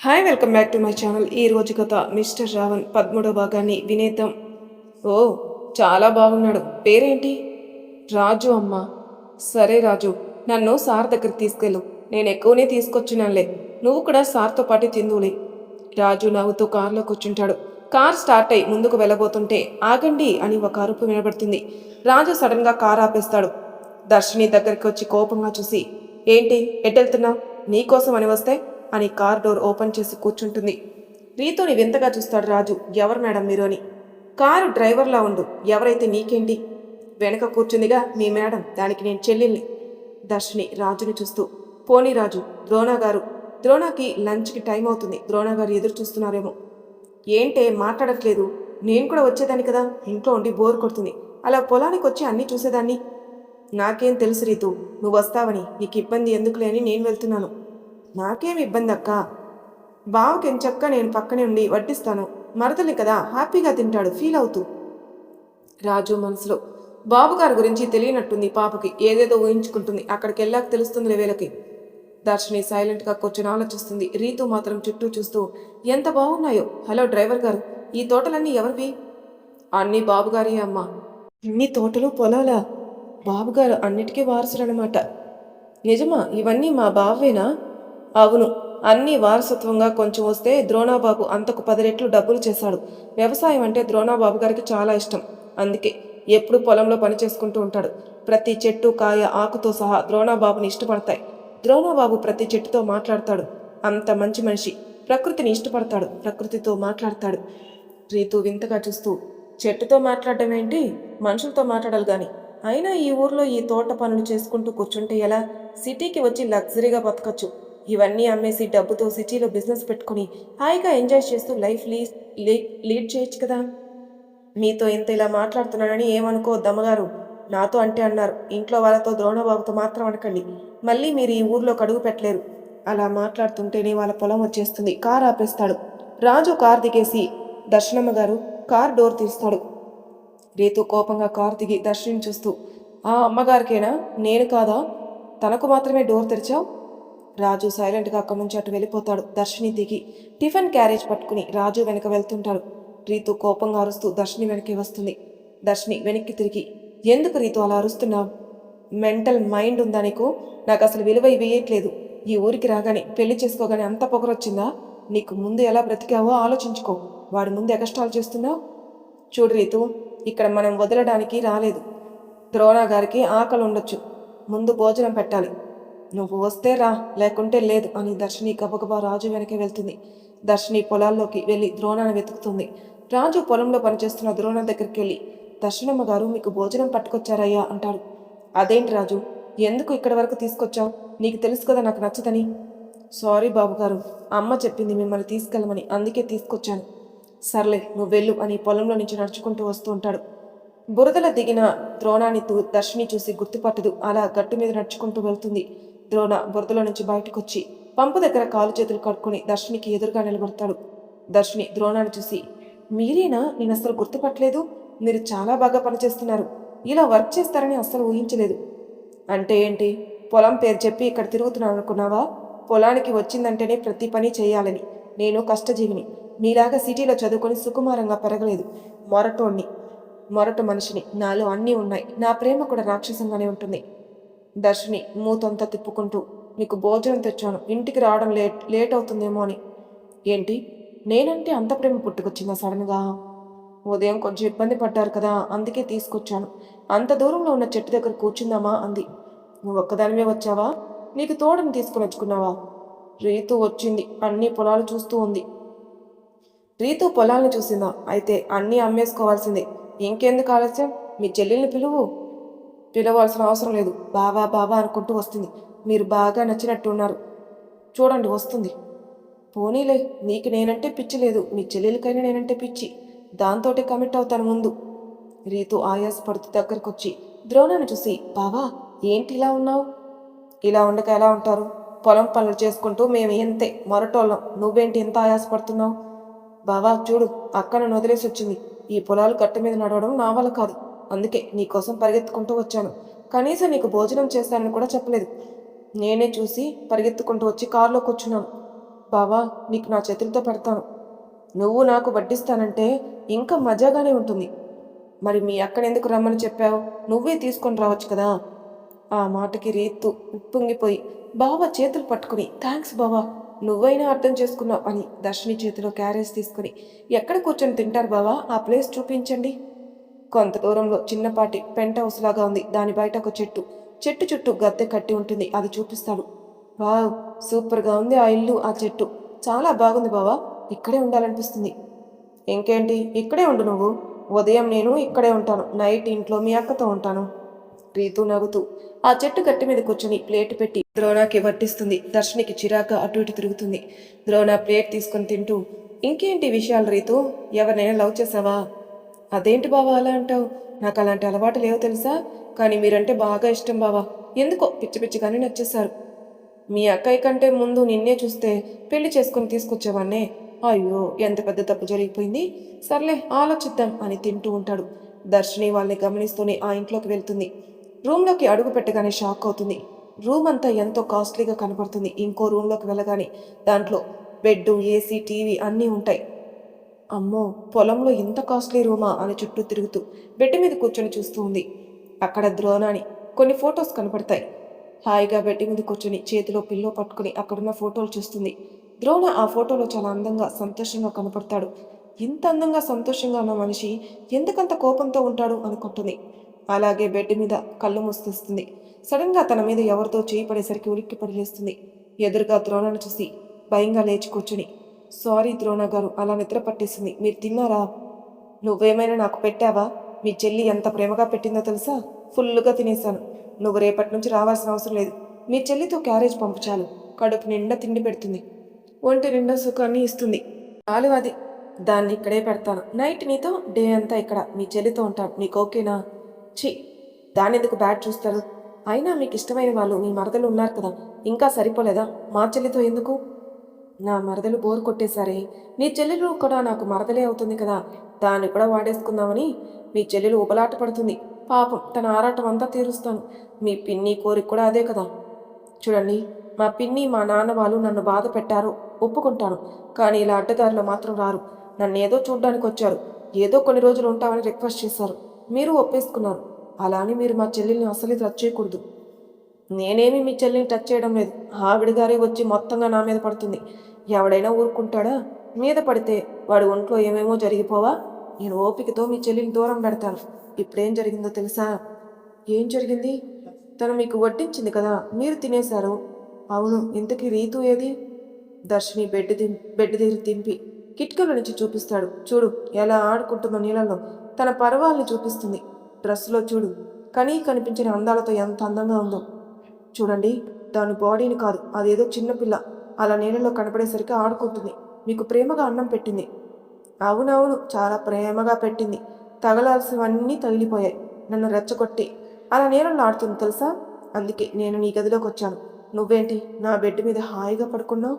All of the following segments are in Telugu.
Hi welcome back to my channel. ఈ రోజు కథ మిస్టర్ రావణ్ 13వ భాగాన్ని వినేద్దాం. ఓ చాలా బాగున్నాడు. పేరేంటి? రాజు అమ్మ. సరే రాజు, నన్ను సార్ దగ్గరికి తీసుకెళ్ళు. నేను ఎక్కువనే తీసుకొచ్చినానులే. నువ్వు కూడా సార్తో పాటు తిందులే. రాజు నవ్వుతూ కారులో కూర్చుంటాడు. కార్ స్టార్ట్ అయి ముందుకు వెళ్ళబోతుంటే ఆగండి అని ఒక అరుపు వినబడుతుంది. రాజు సడన్గా కార్ ఆపేస్తాడు. దర్శిని దగ్గరికి వచ్చి కోపంగా చూసి, ఏంటి ఎట్టెళ్తున్నావు? నీకోసం అని వస్తే అని కార్ డోర్ ఓపెన్ చేసి కూర్చుంటుంది. రీతుని వింతగా చూస్తాడు రాజు. ఎవరు మేడం మీరు అని. కారు డ్రైవర్లా ఉండు, ఎవరైతే నీకేంటి? వెనక కూర్చుందిగా మీ మేడం, దానికి నేను చెల్లెల్ని. దర్శిని రాజుని చూస్తూ, పోనీ రాజు, ద్రోణా గారు, ద్రోణాకి లంచ్కి టైం అవుతుంది, ద్రోణా గారు ఎదురు చూస్తున్నారేమో. ఏంటే మాట్లాడట్లేదు? నేను కూడా వచ్చేదాన్ని కదా, ఇంట్లో ఉండి బోర్ కొడుతుంది, అలా పొలానికి వచ్చి అన్నీ చూసేదాన్ని. నాకేం తెలుసు రీతు, నువ్వు వస్తావని, నీకు ఇబ్బంది ఎందుకులే అని నేను వెళ్తున్నాను. నాకేం ఇబ్బంది అక్క, బావకి ఎంచక్క నేను పక్కనే ఉండి వడ్డిస్తాను, మరదలి కదా, హ్యాపీగా తింటాడు ఫీల్ అవుతూ. రాజు మనసులో, బాబుగారి గురించి తెలియనట్టుంది పాపకి, ఏదేదో ఊహించుకుంటుంది, అక్కడికి వెళ్ళాక తెలుస్తుంది వీళ్ళకి. దర్శిని సైలెంట్గా కూర్చొని ఆలోచిస్తుంది. రీతు మాత్రం చుట్టూ చూస్తూ, ఎంత బాగున్నాయో. హలో డ్రైవర్ గారు, ఈ తోటలన్నీ ఎవరివి? అన్నీ బాబుగారి అమ్మ. ఇన్ని తోటలు పొలాలా? బాబుగారు అన్నిటికీ వారసుడనమాట. నిజమా? ఇవన్నీ మా బావేనా? అవును, అన్నీ వారసత్వంగా కొంచెం వస్తే ద్రోణాబాబు అంతకు 10 రెట్లు డబ్బులు చేశాడు. వ్యవసాయం అంటే ద్రోణాబాబు గారికి చాలా ఇష్టం. అందుకే ఎప్పుడు పొలంలో పని చేసుకుంటూ ఉంటాడు. ప్రతి చెట్టు, కాయ, ఆకుతో సహా ద్రోణాబాబుని ఇష్టపడతాయి. ద్రోణాబాబు ప్రతి చెట్టుతో మాట్లాడతాడు. అంత మంచి మనిషి. ప్రకృతిని ఇష్టపడతాడు, ప్రకృతితో మాట్లాడతాడు. రీతు వింతగా చూస్తూ, చెట్టుతో మాట్లాడడం ఏంటి, మనుషులతో మాట్లాడాలి గాని. అయినా ఈ ఊర్లో ఈ తోట పనులు చేసుకుంటూ కూర్చుంటే ఎలా? సిటీకి వచ్చి లగ్జరీగా బతకచ్చు. ఇవన్నీ అమ్మేసి డబ్బుతో సిటీలో బిజినెస్ పెట్టుకుని హాయిగా ఎంజాయ్ చేస్తూ లైఫ్ లీడ్ చేయొచ్చు కదా. మీతో ఇంత ఇలా మాట్లాడుతున్నానని ఏమనుకోవద్దమ్మగారు. నాతో అంటే అన్నారు, ఇంట్లో వాళ్ళతో ద్రోణబాబుతో మాత్రం అనకండి. మళ్ళీ మీరు ఈ ఊర్లోకి అడుగు పెట్టలేరు. అలా మాట్లాడుతుంటేనే వాళ్ళ పొలం వచ్చేస్తుంది. కార్ ఆపేస్తాడు. రాజు కార్ దిగేసి, దర్శనమ్మ గారు, కార్ డోర్ తీస్తాడు. రీతు కోపంగా కారు దిగి దర్శిని చూస్తూ, ఆ అమ్మగారికేనా, నేను కాదా? తనకు మాత్రమే డోర్ తెరిచావు? రాజు సైలెంట్గా అక్కడి నుంచి అటు వెళ్ళిపోతాడు. దర్శిని దిగి టిఫిన్ క్యారేజ్ పట్టుకుని రాజు వెనక వెళ్తుంటాడు. రీతు కోపంగా అరుస్తూ దర్శిని వెనక్కి వస్తుంది. దర్శిని వెనక్కి తిరిగి, ఎందుకు రీతు అలా అరుస్తున్నావు? మెంటల్ మైండ్ ఉందా నీకు? నాకు అసలు విలువ వేయట్లేదు. ఈ ఊరికి రాగానే పెళ్లి చేసుకోగానే అంత పొగరొచ్చిందా? నీకు ముందు ఎలా బ్రతికావో ఆలోచించుకో. వాడి ముందు ఎగస్టాల్ చేస్తున్నావు. చూడు రీతు, ఇక్కడ మనం వదలడానికి రాలేదు. ద్రోణా గారికి ఆకలి ఉండొచ్చు, ముందు భోజనం పెట్టాలి. నువ్వు వస్తే రా, లేకుంటే లేదు అని దర్శిని గబగబా రాజు వెనకే వెళ్తుంది. దర్శిని పొలాల్లోకి వెళ్ళి ద్రోణాన్ని వెతుకుతుంది. రాజు పొలంలో పనిచేస్తున్న ద్రోణ దగ్గరికి వెళ్ళి, దర్శనమ్మ గారు మీకు భోజనం పట్టుకొచ్చారయ్యా అంటారు. అదేంటి రాజు, ఎందుకు ఇక్కడి వరకు తీసుకొచ్చావు? నీకు తెలుసు కదా నాకు నచ్చదని. సారీ బాబుగారు, అమ్మ చెప్పింది మిమ్మల్ని తీసుకెళ్ళమని, అందుకే తీసుకొచ్చాను. సర్లే నువ్వు వెళ్ళు అని పొలంలో నుంచి నడుచుకుంటూ వస్తూ ఉంటాడు. బురదల దిగిన ద్రోణాన్ని దర్శిని చూసి గుర్తుపట్టదు. అలా గట్టు మీద నడుచుకుంటూ వెళ్తుంది. ద్రోణ బురదలో నుంచి బయటకొచ్చి పంపు దగ్గర కాలు చేతులు కట్టుకుని దర్శినికి ఎదురుగా నిలబడతాడు. దర్శిని ద్రోణాన్ని చూసి, మీరేనా? నేను అస్సలు గుర్తుపట్టలేదు. మీరు చాలా బాగా పనిచేస్తున్నారు. ఇలా వర్క్ చేస్తారని అస్సలు ఊహించలేదు. అంటే ఏంటి? పొలం పేరు చెప్పి ఇక్కడ తిరుగుతున్నాను అనుకున్నావా? పొలానికి వచ్చిందంటేనే ప్రతి పని చేయాలని. నేను కష్టజీవిని. నీలాగా సిటీలో చదువుకొని సుకుమారంగా పెరగలేదు. మొరటు మనిషిని. నాలో అన్నీ ఉన్నాయి. నా ప్రేమ కూడా రాక్షసంగానే ఉంటుంది. దర్శిని మూతంతా తిప్పుకుంటూ, నీకు భోజనం తెచ్చాను, ఇంటికి రావడం లేట్ అవుతుందేమో అని. ఏంటి? నేనంటే అంత ప్రేమ పుట్టుకొచ్చిందా సడన్గా? ఉదయం కొంచెం ఇబ్బంది పడ్డారు కదా, అందుకే తీసుకొచ్చాను. అంత దూరంలో ఉన్న చెట్టు దగ్గర కూర్చుందామా అంది. నువ్వు ఒక్కదానివే వచ్చావా? నీకు తోడని తీసుకుని వచ్చుకున్నావా? రీతు వచ్చింది, అన్ని పొలాలు చూస్తూ ఉంది. రీతు పొలాలను చూసిందా? అయితే అన్నీ అమ్మేసుకోవాల్సిందే. ఇంకెందుకు ఆలస్యం? మీ చెల్లెల్ని పిలవాల్సిన అవసరం లేదు. బావా బావా అనుకుంటూ వస్తుంది. మీరు బాగా నచ్చినట్టున్నారు. చూడండి వస్తుంది. పోనీలే, నీకు నేనంటే పిచ్చి లేదు, మీ చెల్లెలకైనా నేనంటే పిచ్చి. దాంతోటే కమిట్ అవుతాను ముందు. రీతు ఆయాసపడుతూ దగ్గరకొచ్చి ద్రోణాన్ని చూసి, బావా ఏంటి ఇలా ఉన్నావు? ఇలా ఉండక ఎలా ఉంటారు? పొలం పనులు చేసుకుంటూ మేము ఎంతే మొరటోళ్ళం, నువ్వేంటి ఎంత ఆయాసపడుతున్నావు? బావా చూడు, అక్క నన్ను వదిలేసి వచ్చింది. ఈ పొలాలు గట్టు మీద నడవడం నా వల్ల కాదు. అందుకే నీకోసం పరిగెత్తుకుంటూ వచ్చాను. కనీసం నీకు భోజనం చేస్తానని కూడా చెప్పలేదు. నేనే చూసి పరిగెత్తుకుంటూ వచ్చి కారులో కూర్చున్నాను. బావా నీకు నా చేతులతో పెడతాను. నువ్వు నాకు వడ్డిస్తానంటే ఇంకా మజాగానే ఉంటుంది. మరి మీ అక్కనెందుకు రమ్మని చెప్పావు? నువ్వే తీసుకొని రావచ్చు కదా. ఆ మాటకి రీతు ఉప్పొంగిపోయి బావ చేతులు పట్టుకుని థ్యాంక్స్ బావా, నువ్వైనా అర్థం చేసుకున్నావు అని దర్శిని చేతిలో క్యారేజ్ తీసుకుని ఎక్కడ కూర్చొని తింటారు బావా, ఆ ప్లేస్ చూపించండి. కొంత దూరంలో చిన్నపాటి పెంట్ హౌస్ లాగా ఉంది. దాని బయట ఒక చెట్టు, చెట్టు చుట్టూ గద్దె కట్టి ఉంటుంది. అది చూపిస్తాడు. వావ్, సూపర్గా ఉంది ఆ ఇల్లు, ఆ చెట్టు చాలా బాగుంది బావా, ఇక్కడే ఉండాలనిపిస్తుంది. ఇంకేంటి, ఇక్కడే ఉండు నువ్వు. ఉదయం నేను ఇక్కడే ఉంటాను, నైట్ ఇంట్లో మీ అక్కతో ఉంటాను. రీతు నవ్వుతూ ఆ చెట్టు గట్టి మీద కూర్చుని ప్లేట్ పెట్టి ద్రోణాకి వడ్డిస్తుంది. దర్శనికి చిరాక అటు ఇటు తిరుగుతుంది. ద్రోణ ప్లేట్ తీసుకొని తింటూ ఇంకేంటి విషయాలు రీతు, ఎవరినైనా లవ్ చేసావా? అదేంటి బావా అలా అంటావు? నాకు అలాంటి అలవాటు లేవు తెలుసా, కానీ మీరంటే బాగా ఇష్టం బావా, ఎందుకో పిచ్చి పిచ్చిగానే నచ్చేశారు. మీ అక్కయ్య కంటే ముందు నిన్నే చూస్తే పెళ్లి చేసుకుని తీసుకొచ్చేవాణ్ణే. అయ్యో ఎంత పెద్ద తప్పు జరిగిపోయింది. సర్లే ఆలోచిద్దాం అని తింటూ ఉంటాడు. దర్శిని వాళ్ళని గమనిస్తూనే ఆ ఇంట్లోకి వెళ్తుంది. రూమ్లోకి అడుగు పెట్టగానే షాక్ అవుతుంది. రూమ్ అంతా ఎంతో కాస్ట్లీగా కనపడుతుంది. ఇంకో రూమ్లోకి వెళ్ళగానే దాంట్లో బెడ్, ఏసీ, టీవీ అన్నీ ఉంటాయి. అమ్మో, పొలంలో ఇంత కాస్ట్లీ రూమా అని చుట్టూ తిరుగుతూ బెడ్ మీద కూర్చొని చూస్తూ ఉంది. అక్కడ ద్రోణాని కొన్ని ఫొటోస్ కనపడతాయి. హాయిగా బెడ్ మీద కూర్చొని చేతిలో పిల్లో పట్టుకుని అక్కడున్న ఫోటోలు చూస్తుంది. ద్రోణ ఆ ఫోటోలో చాలా అందంగా సంతోషంగా కనపడతాడు. ఇంత అందంగా సంతోషంగా ఉన్న మనిషి ఎందుకంత కోపంతో ఉంటాడు అనుకుంటుంది. అలాగే బెడ్ మీద కళ్ళు మూస్తుంది. సడన్గా తన మీద ఎవరితో చేయి పడేసరికి ఉలిక్కి పడిలేస్తుంది. ఎదురుగా ద్రోణను చూసి భయంగా లేచి కూర్చుని సారీ ద్రోణ గారు, అలా నిద్ర పట్టేసింది. మీరు తిన్నారా? నువ్వేమైనా నాకు పెట్టావా? మీ చెల్లి ఎంత ప్రేమగా పెట్టిందో తెలుసా? ఫుల్లుగా తినేశాను. నువ్వు రేపటి నుంచి రావాల్సిన అవసరం లేదు. మీ చెల్లితో క్యారేజ్ పంపు చాలు. కడుపు నిండా తిండి పెడుతుంది, ఒంటి నిండా సుఖాన్ని ఇస్తుంది. చాలు అది, దాన్ని ఇక్కడే పెడతాను. నైట్ నీతో, డే అంతా ఇక్కడ మీ చెల్లితో ఉంటాను. నీకు ఓకేనా? ఛీ, దాన్ని ఎందుకు బ్యాడ్ చూస్తారు? అయినా మీకు ఇష్టమైన వాళ్ళు మీ మరదలు ఉన్నారు కదా, ఇంకా సరిపోలేదా? మా చెల్లితో ఎందుకు? నా మరదలు బోర్ కొట్టేశారే. నీ చెల్లెలు కూడా నాకు మరదలే అవుతుంది కదా, దాన్ని కూడా వాడేసుకుందామని మీ చెల్లెలు ఉబలాట పడుతుంది. పాపం తన ఆరాటం అంతా తీరుస్తాను. మీ పిన్ని కోరిక కూడా అదే కదా. చూడండి, మా పిన్ని మా నాన్న వాళ్ళు నన్ను బాధ పెట్టారు, ఒప్పుకుంటాను. కానీ ఇలా అడ్డదారిలో మాత్రం రారు. నన్ను ఏదో చూడ్డానికి వచ్చారు, ఏదో కొన్ని రోజులు ఉంటామని రిక్వెస్ట్ చేశారు. మీరు ఒప్పేసుకున్నారు. అలా అని మీరు మా చెల్లెల్ని అసలు టచ్ చేయకూడదు. నేనేమి మీ చెల్లిని టచ్ చేయడం లేదు. ఆవిడ గారే వచ్చి మొత్తంగా నా మీద పడుతుంది. ఎవడైనా ఊరుకుంటాడా? మీద పడితే వాడి ఒంట్లో ఏమేమో జరిగిపోవా? నేను ఓపికతో మీ చెల్లిని దూరం పెడతాను. ఇప్పుడేం జరిగిందో తెలుసా? ఏం జరిగింది? తను మీకు వడ్డించింది కదా, మీరు తినేశారు. అవును, ఇంతకీ రీతు ఏది? దర్శిని బెడ్ దగ్గర దింపి కిటికీల నుంచి చూపిస్తాడు. చూడు ఎలా ఆడుకుంటుందో నీళ్ళలో. తన పర్వాల్ని చూపిస్తుంది. డ్రెస్సులో చూడు, కనిపించిన అందాలతో ఎంత అందంగా ఉందో. చూడండి, దాని బాడీని కాదు, అదేదో చిన్నపిల్ల అలా నీళ్ళలో కనపడేసరికి ఆడుకుంటుంది. మీకు ప్రేమగా అన్నం పెట్టింది. అవునవును, చాలా ప్రేమగా పెట్టింది. తగలాల్సినవన్నీ తగిలిపోయాయి. నన్ను రెచ్చగొట్టి అలా నీళ్ళలో ఆడుతుంది తెలుసా. అందుకే నేను నీ గదిలోకి వచ్చాను. నువ్వేంటి నా బెడ్ మీద హాయిగా పడుకున్నావు?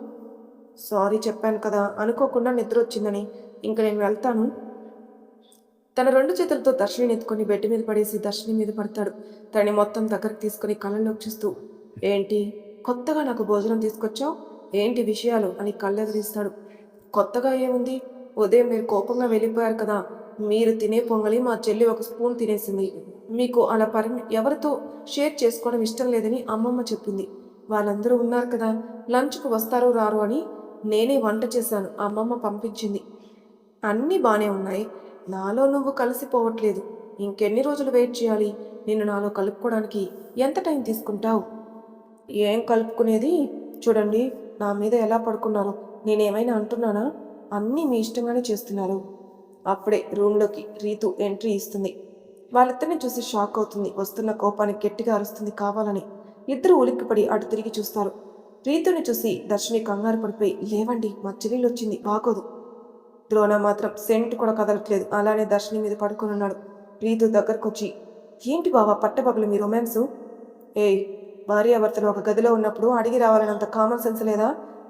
సారీ చెప్పాను కదా, అనుకోకుండా నిద్ర వచ్చిందని. ఇంక నేను వెళ్తాను. తన రెండు చేతులతో దర్శిని ఎత్తుకొని బెడ్ మీద పడేసి దర్శిని మీద పడతాడు. తనని మొత్తం దగ్గరకు తీసుకుని కళ్ళల్లోకి చూస్తూ ఏంటి కొత్తగా నాకు భోజనం తీసుకొచ్చావు, ఏంటి విషయాలు అని కళ్ళెదిరిస్తాడు. కొత్తగా ఏముంది, ఉదయం మీరు కోపంగా వెళ్ళిపోయారు కదా, మీరు తినే పొంగలి మా చెల్లి ఒక స్పూన్ తినేసింది. మీకు అలా ఎవరితో షేర్ చేసుకోవడం ఇష్టం లేదని అమ్మమ్మ చెప్పింది. వాళ్ళందరూ ఉన్నారు కదా, లంచ్కు వస్తారో రారు అని నేనే వంట చేశాను, అమ్మమ్మ పంపించింది. అన్నీ బాగానే ఉన్నాయి. నాలో నువ్వు కలిసిపోవట్లేదు. ఇంకెన్ని రోజులు వెయిట్ చేయాలి? నిన్ను నాలో కలుపుకోవడానికి ఎంత టైం తీసుకుంటావు? ఏం కలుపుకునేది? చూడండి నా మీద ఎలా పడుకున్నారో. నేనేమైనా అంటున్నానా? అన్నీ మీ ఇష్టంగానే చేస్తున్నారు. అప్పుడే రూమ్లోకి రీతు ఎంట్రీ ఇస్తుంది. వాళ్ళిద్దరిని చూసి షాక్ అవుతుంది. వస్తున్న కోపానికి గట్టిగా అరుస్తుంది కావాలని. ఇద్దరు ఉలిక్కిపడి అటు తిరిగి చూస్తారు. రీతుని చూసి దర్శిని కంగారు పడిపోయి లేవండి, మా చెల్లెలు వచ్చింది, బాగోదు. ద్రోణ మాత్రం సెంట్ కూడా కదలట్లేదు. అలానే దర్శిని మీద పడుకుని ఉన్నాడు. రీతు దగ్గరకొచ్చి ఏంటి బావా పట్టపగలు మీ రొమాన్సు? ఏయ్, భార్యాభర్తలు ఒక గదిలో ఉన్నప్పుడు అడిగి రావాలన్నంత కామన్ సెన్స్ లేదా?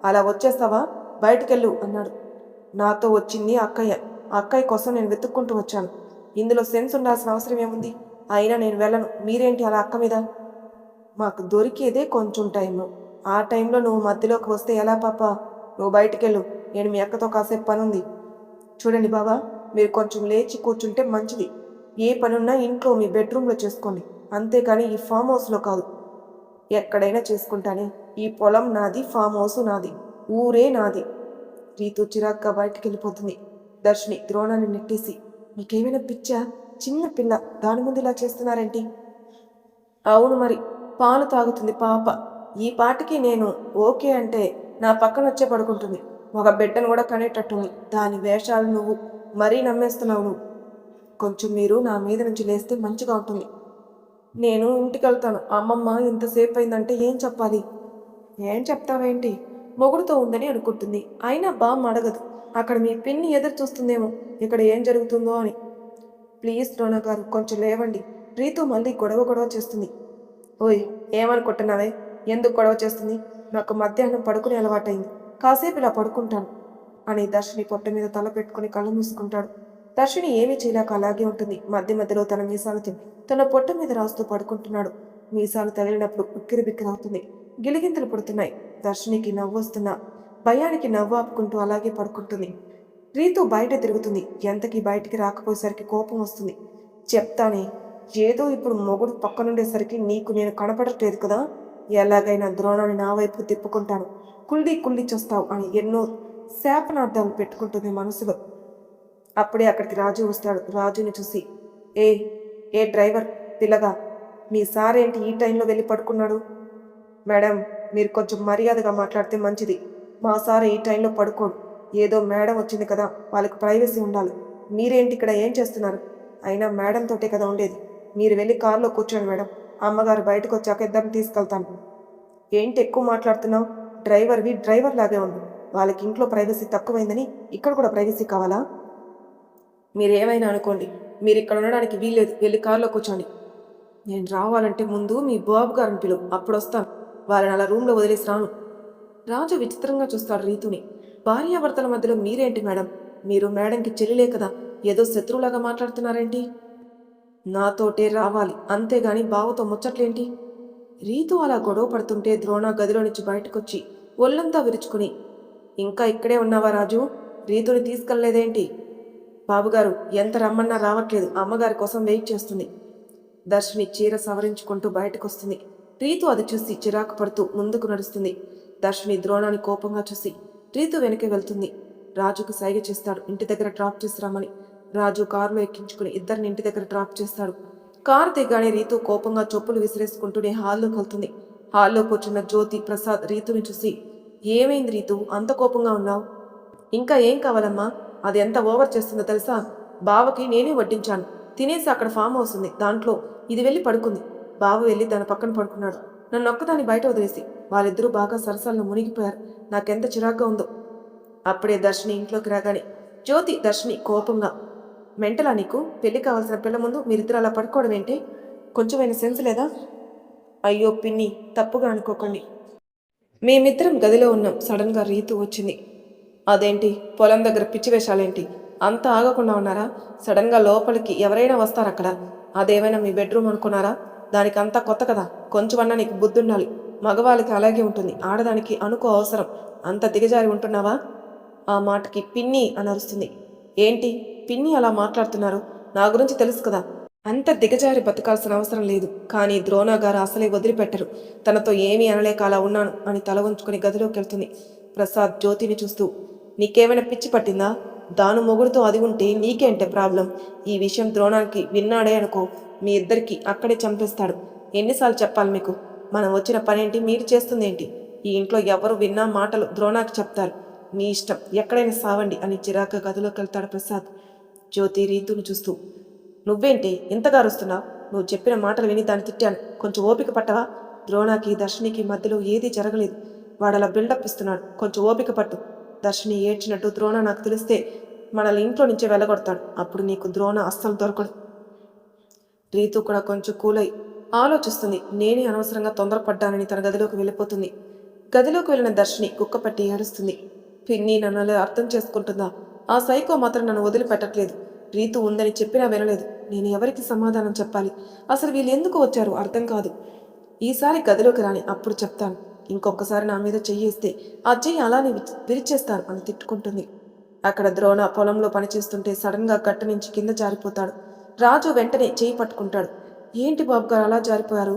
అలా వచ్చేస్తావా? బయటికెళ్ళు అన్నాడు. నాతో వచ్చింది అక్కయ్య. అక్కయ్య కోసం నేను వెతుక్కుంటూ వచ్చాను. ఇందులో సెన్స్ ఉండాల్సిన అవసరం ఏముంది? అయినా నేను వెళ్ళను. మీరేంటి అలా అక్క మీద? మాకు దొరికేదే కొంచెం టైము. ఆ టైంలో నువ్వు మధ్యలోకి వస్తే ఎలా పాప? నువ్వు బయటికెళ్ళు, నేను మీ అక్కతో కాసేపు పనుంది. చూడండి బావా, మీరు కొంచెం లేచి కూర్చుంటే మంచిది. ఏ పనున్నా ఇంట్లో మీ బెడ్రూమ్లో చేసుకోండి, అంతేకాని ఈ ఫామ్ హౌస్లో కాదు. ఎక్కడైనా చేసుకుంటానే. ఈ పొలం నాది, ఫామ్ హౌస్ నాది, ఊరే నాది. రీతు చిరాగ్గా బయటికి వెళ్ళిపోతుంది. దర్శిని ద్రోణాన్ని నెట్టేసి, మీకేమైనా పిచ్చా? చిన్న పిల్ల, దాని ముందు ఇలా చేస్తున్నారేంటి? అవును మరి, పాలు తాగుతుంది పాప. ఈ పాటికి నేను ఓకే అంటే నా పక్కన వచ్చే పడుకుంటుంది. ఒక బిడ్డను కూడా కనేటట్టుంది. దాని వేషాలు నువ్వు మరీ నమ్మేస్తున్నావు నువ్వు. కొంచెం మీరు నా మీద నుంచి లేస్తే మంచిగా ఉంటుంది. నేను ఇంటికి వెళ్తాను. అమ్మమ్మ ఇంతసేపు అయిందంటే ఏం చెప్పాలి? ఏం చెప్తావేంటి? మొగుడుతో ఉందని అనుకుంటుంది. అయినా బామ్మ అడగదు. అక్కడ మీ పిన్ని ఎదురు చూస్తుందేమో ఇక్కడ ఏం జరుగుతుందో అని. ప్లీజ్ డోనా గారు, కొంచెం లేవండి. రీతు మళ్ళీ గొడవ గొడవ చేస్తుంది. ఓయ్, ఏమనుకుంటున్నావే? ఎందుకు గొడవ చేస్తుంది? నాకు మధ్యాహ్నం పడుకునే అలవాటైంది. కాసేపు ఇలా పడుకుంటాను అని దర్శిని పొట్ట మీద తల పెట్టుకుని కళ్ళు మూసుకుంటాడు. దర్శిని ఏమీ చేయలేక అలాగే ఉంటుంది. మధ్య మధ్యలో తన మీసాలు తన పొట్ట మీద రాస్తూ పడుకుంటున్నాడు. మీసాలు తగిలినప్పుడు ఉక్కిరి బిక్కిరవుతుంది. గిలిగింతలు పుడుతున్నాయి. దర్శినికి నవ్వు వస్తున్నా భయానికి నవ్వు ఆపుకుంటూ అలాగే పడుకుంటుంది. రీతు బయట తిరుగుతుంది. ఎంతకీ బయటికి రాకపోయేసరికి కోపం వస్తుంది. చెప్తానే, ఏదో ఇప్పుడు మొగుడు పక్కనుండేసరికి నీకు నేను కనపడట్లేదు కదా. ఎలాగైనా ద్రోణాన్ని నా వైపు తిప్పుకుంటాను. కుళ్ళి కుళ్ళి చూస్తావు అని ఎన్నో శాపనార్థాలు పెట్టుకుంటుంది మనసులో. అప్పుడే అక్కడికి రాజు వస్తాడు. రాజుని చూసి, ఏ ఏ డ్రైవర్ పిల్లగా, మీ సారేంటి ఈ టైంలో వెళ్ళి పడుకున్నాడు? మేడం, మీరు కొంచెం మర్యాదగా మాట్లాడితే మంచిది. మా సార్ ఈ టైంలో పడుకోడు. ఏదో మేడం వచ్చింది కదా, వాళ్ళకి ప్రైవసీ ఉండాలి. మీరేంటి ఇక్కడ ఏం చేస్తున్నారు? అయినా మేడం తోటే కదా ఉండేది. మీరు వెళ్ళి కారులో కూర్చోండి మేడం. అమ్మగారు బయటకు వచ్చాక ఇద్దరిని తీసుకెళ్తాను. ఏంటి ఎక్కువ మాట్లాడుతున్నావు? డ్రైవర్వి డ్రైవర్ లాగే ఉండు. వాళ్ళకి ఇంట్లో ప్రైవసీ తక్కువైందని ఇక్కడ కూడా ప్రైవసీ కావాలా? మీరేమైనా అనుకోండి, మీరు ఇక్కడ ఉండడానికి వీల్లేదు. వెళ్ళి కారులో కూర్చోండి. నేను రావాలంటే ముందు మీ బాబు గారిని పిలువు, అప్పుడు వస్తాను. వాళ్ళని అలా రూమ్లో వదిలేసి రాను. రాజు విచిత్రంగా చూస్తాడు రీతుని. భార్యాభర్తల మధ్యలో మీరేంటి మేడం? మీరు మేడంకి చెల్లిలే కదా, ఏదో శత్రువులాగా మాట్లాడుతున్నారేంటి? నాతోటే రావాలి, అంతేగాని బావతో ముచ్చట్లేంటి? రీతు అలా గొడవ పడుతుంటే ద్రోణ గదిలో నుంచి బయటకొచ్చి ఒళ్ళంతా విరుచుకుని, ఇంకా ఇక్కడే ఉన్నావా రాజు? రీతుని తీసుకెళ్లేదేంటి? బాబుగారు ఎంత రమ్మన్నా రావట్లేదు, అమ్మగారి కోసం వెయిట్ చేస్తుంది. దర్శిని చీర సవరించుకుంటూ బయటకొస్తుంది. రీతు అది చూసి చిరాకు పడుతూ ముందుకు నడుస్తుంది. దర్శిని ద్రోణాన్ని కోపంగా చూసి రీతు వెనక్కి వెళ్తుంది. రాజుకు సైగ చేస్తాడు ఇంటి దగ్గర డ్రాప్ చేసి రమ్మని. రాజు కారులో ఎక్కించుకుని ఇద్దరిని ఇంటి దగ్గర డ్రాప్ చేస్తాడు. కారు దిగ్గానే రీతు కోపంగా చెప్పులు విసిరేసుకుంటూనే హాల్లోకి వెళ్తుంది. హాల్లో కూర్చున్న జ్యోతి ప్రసాద్ రీతుని చూసి, ఏమైంది రీతు, అంత కోపంగా ఉన్నావు? ఇంకా ఏం కావాలమ్మా? అది ఎంత ఓవర్ చేస్తుందో తెలుసా? బావకి నేనే వడ్డించాను. తినేసి అక్కడ ఫామ్ హౌస్ ఉంది, దాంట్లో ఇది వెళ్ళి పడుకుంది. బావ వెళ్ళి దాని పక్కన పడుకున్నాడు. నన్ను ఒక్కదాన్ని బయట వదిలేసి వాళ్ళిద్దరూ బాగా సరసాలను మునిగిపోయారు. నాకెంత చిరాగ్గా ఉందో. అప్పుడే దర్శిని ఇంట్లోకి రాగానే జ్యోతి దర్శిని కోపంగా, మెంటలా నీకు? పెళ్లి కావాల్సిన పిల్ల ముందు మీరిద్దరు అలా పడుకోవడం ఏంటి? కొంచెమైనా సెన్స్ లేదా? అయ్యో పిన్ని, తప్పుగా అనుకోకండి. మేమిద్దరం గదిలో ఉన్నాం. సడన్గా రీతు వచ్చింది. అదేంటి, పొలం దగ్గర పిచ్చి వేషాలేంటి? అంతా ఆగకుండా ఉన్నారా? సడన్గా లోపలికి ఎవరైనా వస్తారక్కడ? అదేమైనా మీ బెడ్రూమ్ అనుకున్నారా? దానికి అంతా కొత్త కదా, కొంచెమన్నా నీకు బుద్ధి ఉండాలి. మగవాళ్ళకి అలాగే ఉంటుంది, ఆడదానికి అనుకో అవసరం. అంత దిగజారి ఉంటున్నావా? ఆ మాటకి పిన్ని అని అరుస్తుంది. ఏంటి పిన్ని అలా మాట్లాడుతున్నారు? నా గురించి తెలుసు కదా. అంత దిగజారి బతకాల్సిన అవసరం లేదు. కానీ ద్రోణ గారు అసలే వదిలిపెట్టరు. తనతో ఏమీ అనలేక అలా ఉన్నాను అని తల ఉంచుకుని గదిలోకి వెళ్తుంది. ప్రసాద్ జ్యోతిని చూస్తూ, నీకేమైనా పిచ్చి పట్టిందా? దాను మొగుడుతో అది ఉంటే నీకేంటే ప్రాబ్లం? ఈ విషయం ద్రోణానికి విన్నాడే అనుకో, మీ ఇద్దరికి అక్కడే చంపేస్తాడు. ఎన్నిసార్లు చెప్పాలి మీకు? మనం వచ్చిన పనేంటి, మీరు చేస్తుందేంటి? ఈ ఇంట్లో ఎవరు విన్నా మాటలు ద్రోణాకి చెప్తారు. మీ ఇష్టం, ఎక్కడైనా సావండి అని చిరాక గదిలోకి వెళ్తాడు ప్రసాద్. జ్యోతి రీతుని చూస్తూ, నువ్వేంటి ఇంతగా అరుస్తున్నావు? నువ్వు చెప్పిన మాటలు విని దాన్ని తిట్టాను, కొంచెం ఓపిక పట్టవా? ద్రోణాకి దర్శినికి మధ్యలో ఏదీ జరగలేదు. వాడలా బిల్డప్ ఇస్తున్నాడు, కొంచెం ఓపిక పట్టు. దర్శిని ఏడ్చినట్టు ద్రోణ నాకు తెలిస్తే మనల్ని ఇంట్లో నుంచే వెళ్ళగొడతాడు. అప్పుడు నీకు ద్రోణ అస్సలు దొరకడు. రీతు కూడా కొంచెం కూలై ఆలోచిస్తుంది. నేనే అనవసరంగా తొందరపడ్డానని తన గదిలోకి వెళ్ళిపోతుంది. గదిలోకి వెళ్ళిన దర్శిని కుక్కపట్టి ఏడుస్తుంది. పిన్ని నన్ను అలా అర్థం చేసుకుంటుందా? ఆ సైకో మాత్రం నన్ను వదిలిపెట్టట్లేదు. రీతు ఉందని చెప్పినా వినలేదు. నేను ఎవరికి సమాధానం చెప్పాలి? అసలు వీళ్ళు ఎందుకు వచ్చారు అర్థం కాదు. ఈసారి గదిలోకి రాని, అప్పుడు చెప్తాను. ఇంకొకసారి నా మీద చెయ్యేస్తే ఆ చెయ్యి అలానే విరిచేస్తాను అని తిట్టుకుంటుంది. అక్కడ ద్రోణ పొలంలో పనిచేస్తుంటే సడన్గా గట్టు నుంచి కింద జారిపోతాడు. రాజు వెంటనే చేయి పట్టుకుంటాడు. ఏంటి బాబు గారు అలా జారిపోయారు?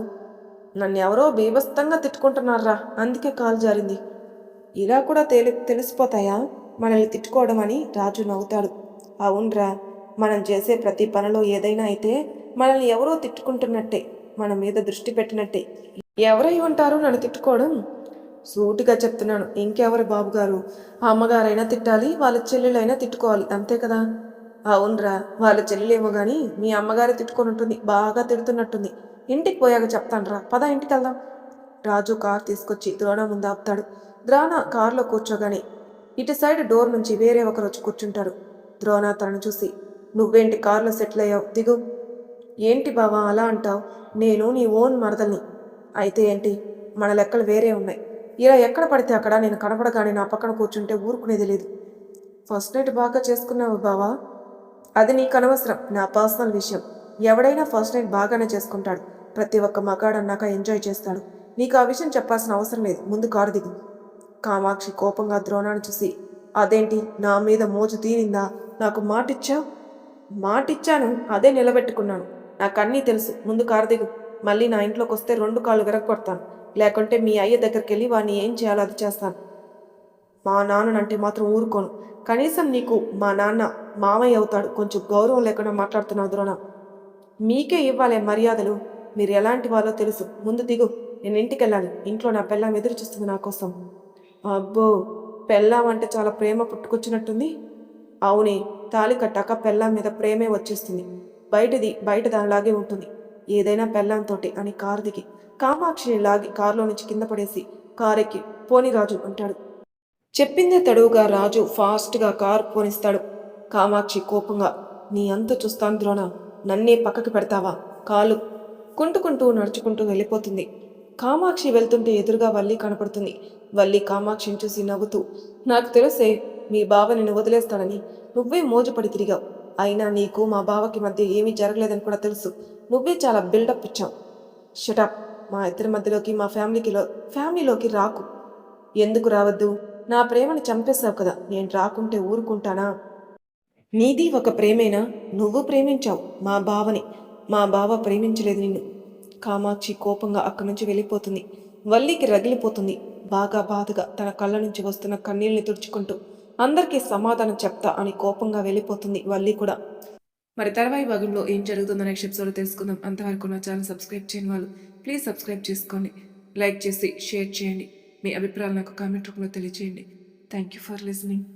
నన్ను ఎవరో బీభత్సంగా తిట్టుకుంటున్నారా, అందుకే కాలు జారింది. ఇలా కూడా తెలిసిపోతాయా మనల్ని తిట్టుకోవడం అని రాజు నవ్వుతాడు. అవునరా, మనం చేసే ప్రతి పనిలో ఏదైనా అయితే మనల్ని ఎవరో తిట్టుకుంటున్నట్టే, మన మీద దృష్టి పెట్టినట్టే. ఎవరై ఉంటారు నన్ను తిట్టుకోవడం? సూటిగా చెప్తున్నాను, ఇంకెవరు బాబుగారు? ఆ అమ్మగారైనా తిట్టాలి, వాళ్ళ చెల్లెలైనా తిట్టుకోవాలి, అంతే కదా? అవునరా, వాళ్ళ చెల్లెలేమో కానీ మీ అమ్మగారే తిట్టుకొని ఉంటుంది, బాగా తిడుతున్నట్టుంది. ఇంటికి పోయాక చెప్తానురా, పద ఇంటికి వెళ్దాం. రాజు కార్ తీసుకొచ్చి ద్రోణ ముందు ఆపుతాడు. ద్రోణ కారులో కూర్చోగానే ఇటు సైడ్ డోర్ నుంచి వేరే ఒకరు వచ్చి కూర్చుంటాడు. ద్రోణ తనను చూసి, నువ్వేంటి కారులో సెటిల్ అయ్యావు, దిగు. ఏంటి బావా అలా అంటావు? నేను నీ ఓన్ మరదల్ని. అయితే ఏంటి, మన లెక్కలు వేరే ఉన్నాయి. ఇలా ఎక్కడ పడితే అక్కడ నేను కనపడగానే నా పక్కన కూర్చుంటే ఊరుకునేది లేదు. ఫస్ట్ నైట్ బాగా చేసుకున్నావు బావా. అది నీకు అనవసరం, నా పర్సనల్ విషయం. ఎవడైనా ఫస్ట్ నైట్ బాగానే చేసుకుంటాడు. ప్రతి ఒక్క మగాడన్నాక ఎంజాయ్ చేస్తాడు. నీకు ఆ విషయం చెప్పాల్సిన అవసరం లేదు, ముందు కారు దిగు. కామాక్షి కోపంగా ద్రోణాన్ని చూసి, అదేంటి నా మీద మోజు తీరిందా? నాకు మాటిచ్చావు. మాటిచ్చాను, అదే నిలబెట్టుకున్నాను. నాకన్నీ తెలుసు, ముందు కారు దిగు. మళ్ళీ నా ఇంట్లోకి వస్తే 2 కాళ్ళు విరగొడతాను. లేకుంటే మీ అయ్య దగ్గరికి వెళ్ళి వాడిని ఏం చేయాలో అది చేస్తాను. మా నాన్ననంటే మాత్రం ఊరుకోను. కనీసం నీకు మా నాన్న మామయ్య అవుతాడు. కొంచెం గౌరవం లేకుండా మాట్లాడుతున్నావు ద్రోణ. మీకే ఇవ్వాలే మర్యాదలు. మీరు ఎలాంటి వాళ్ళో తెలుసు, ముందు దిగు. నేను ఇంటికి వెళ్ళాలి. ఇంట్లో నా పెళ్ళాం ఎదురు చూస్తుంది నా కోసం. అబ్బో, పెళ్ళాం అంటే చాలా ప్రేమ పుట్టుకొచ్చినట్టుంది. అవునే, తాళి కట్టాక పెళ్ళాం మీద ప్రేమే వచ్చేస్తుంది. బయట దానిలాగే ఉంటుంది. ఏదైనా పెళ్ళాంతోటి అని కారు దిగి కామాక్షిని లాగి కారులో నుంచి కింద పడేసి కారెక్కి పోని రాజు అంటాడు. చెప్పిందే తడువుగా రాజు ఫాస్ట్గా కారు పోనిస్తాడు. కామాక్షి కోపంగా, నీ అంత చూస్తాను ద్రోణ, నన్నే పక్కకి పెడతావా? కాలు కుంటుకుంటూ నడుచుకుంటూ వెళ్ళిపోతుంది. కామాక్షి వెళ్తుంటే ఎదురుగా వల్లి కనపడుతుంది. వల్లి కామాక్షిని చూసి నవ్వుతూ, నాకు తెలుసే మీ బావ నిన్ను వదిలేస్తాడని. నువ్వే మోజుపడి తిరిగావు. అయినా నీకు మా బావకి మధ్య ఏమీ జరగలేదని కూడా తెలుసు. నువ్వే చాలా బిల్డప్ ఇచ్చావు. షటప్. మా ఇద్దరి మధ్యలోకి మా ఫ్యామిలీలోకి రాకు. ఎందుకు రావద్దు? నా ప్రేమని చంపేశావు కదా, నేను రాకుంటే ఊరుకుంటానా? నీది ఒక ప్రేమేనా? నువ్వు ప్రేమించావు మా బావని. మా బావ ప్రేమించలేదు నిన్ను. కామాక్షి కోపంగా అక్కడి నుంచి వెళ్ళిపోతుంది. వల్లికి రగిలిపోతుంది. బాగా బాధగా తన కళ్ళ నుంచి వస్తున్న కన్నీళ్ళని తుడుచుకుంటూ అందరికీ సమాధానం చెప్తా అని కోపంగా వెళ్ళిపోతుంది వల్లి కూడా. మరి తర్వాయి భాగంలో ఏం జరుగుతుందో నెక్స్ట్ ఎపిసోడ్లో తెలుసుకుందాం. అంతవరకు నా ఛానల్ సబ్స్క్రైబ్ చేయని వాళ్ళు ప్లీజ్ సబ్స్క్రైబ్ చేసుకోండి. లైక్ చేసి షేర్ చేయండి. మీ అభిప్రాయాలు నాకు కామెంట్ రూపంలో తెలియజేయండి. Thank you for listening.